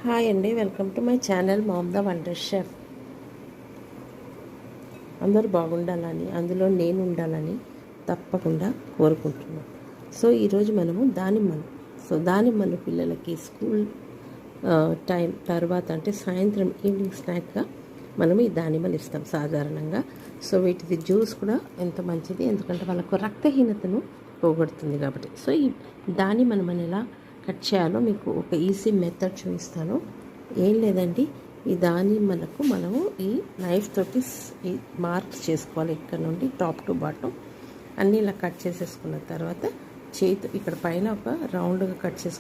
Hi అండి, welcome to my channel ma'am the wonder chef. అందరూ బాగుండాలని, అందులో నేను ఉండాలని తప్పకుండా కోరుకుంటున్నాను. సో ఈరోజు మనము దానిమ్మలు పిల్లలకి స్కూల్ టైం తర్వాత అంటే సాయంత్రం ఈవినింగ్ స్నాక్గా మనము ఈ దానిమ్మలు ఇస్తాం సాధారణంగా. సో వీటిది జ్యూస్ కూడా ఎంత మంచిది, ఎందుకంటే వాళ్ళకు రక్తహీనతను పోగొడుతుంది కాబట్టి. సో ఈ దానిమ్మను మనం ఎలా కట్ చేయాలో మీకు ఒక ఈజీ మెథడ్ చూపిస్తాను. ఏం లేదండి, ఈ దానిమ్మలకు మనము ఈ నైఫ్ తోటి ఈ మార్క్స్ చేసుకోవాలి. ఇక్కడ నుండి టాప్ టు బాటమ్ అన్నీ ఇలా కట్ చేసేసుకున్న తర్వాత చేతి ఇక్కడ పైన ఒక రౌండ్గా కట్ చేసుకుని